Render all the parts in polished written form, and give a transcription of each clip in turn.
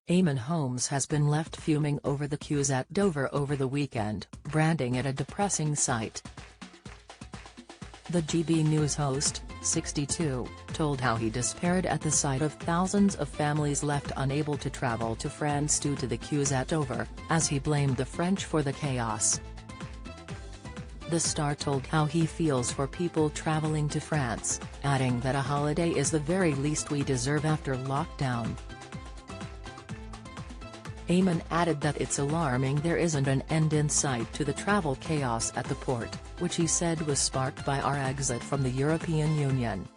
Eamonn Holmes has been left fuming over the queues at Dover over the weekend, branding it a depressing sight. The GB News host, 62, told how he despaired at the sight of thousands of families left unable to travel to France due to the queues at Dover, as he blamed the French for the chaos. The star told how he feels for people traveling to France, adding that a holiday is the very least we deserve after lockdown. Eamonn added that it's alarming there isn't an end in sight to the travel chaos at the port, which he said was sparked by our exit from the European Union.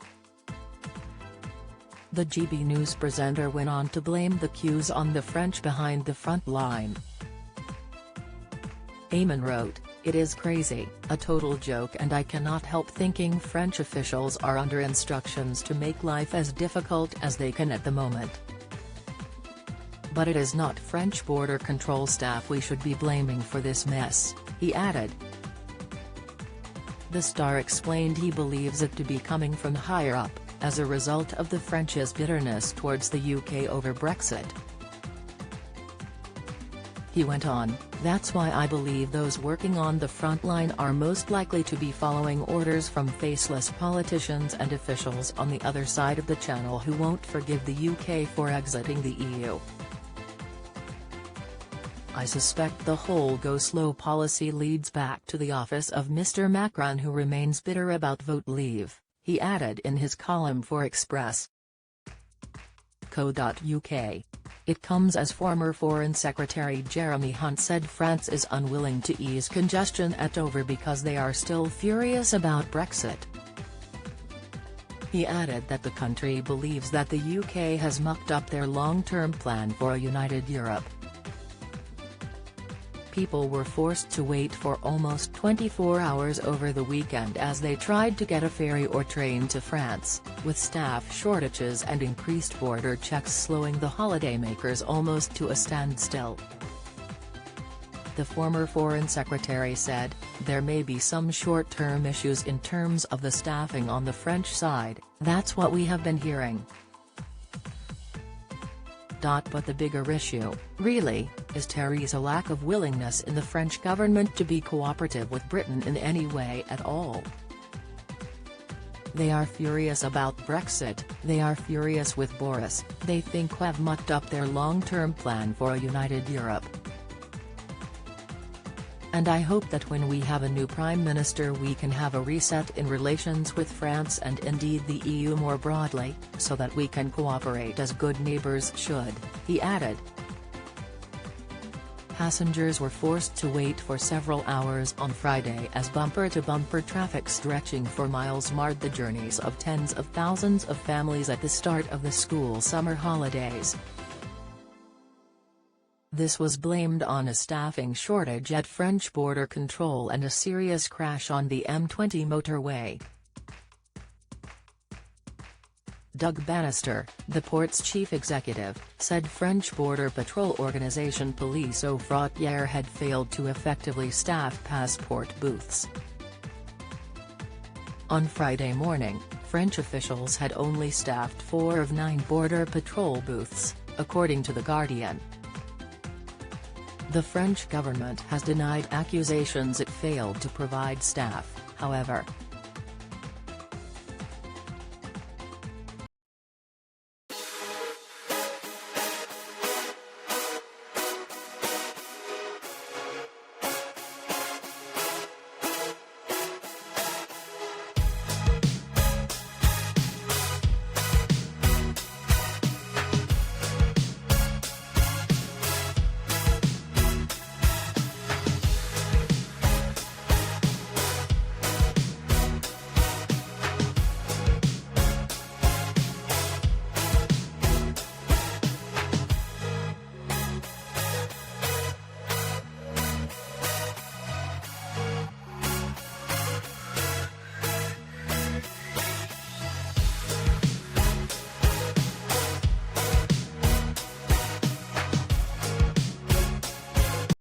The GB News presenter went on to blame the queues on the French behind the front line. Eamonn wrote, "It is crazy, a total joke, and I cannot help thinking French officials are under instructions to make life as difficult as they can at the moment. But it is not French border control staff we should be blaming for this mess," he added. The star explained he believes it to be coming from higher up, as a result of the French's bitterness towards the UK over Brexit. He went on, "That's why I believe those working on the front line are most likely to be following orders from faceless politicians and officials on the other side of the channel who won't forgive the UK for exiting the EU. I suspect the whole go-slow policy leads back to the office of Mr Macron, who remains bitter about vote leave," he added in his column for Express.co.uk. It comes as former Foreign Secretary Jeremy Hunt said France is unwilling to ease congestion at Dover because they are still furious about Brexit. He added that the country believes that the UK has mucked up their long-term plan for a united Europe. People were forced to wait for almost 24 hours over the weekend as they tried to get a ferry or train to France, with staff shortages and increased border checks slowing the holidaymakers almost to a standstill. The former Foreign Secretary said, "There may be some short-term issues in terms of the staffing on the French side, that's what we have been hearing. But the bigger issue, really, is Theresa lack of willingness in the French government to be cooperative with Britain in any way at all. They are furious about Brexit, they are furious with Boris, they think we've mucked up their long-term plan for a united Europe. And I hope that when we have a new Prime Minister we can have a reset in relations with France and indeed the EU more broadly, so that we can cooperate as good neighbours should," he added. Passengers were forced to wait for several hours on Friday as bumper-to-bumper traffic stretching for miles marred the journeys of tens of thousands of families at the start of the school summer holidays. This was blamed on a staffing shortage at French border control and a serious crash on the M20 motorway. Doug Bannister, the port's chief executive, said French border patrol organisation Police aux Frontières had failed to effectively staff passport booths. On Friday morning, French officials had only staffed 4 of 9 border patrol booths, according to The Guardian. The French government has denied accusations it failed to provide staff, however.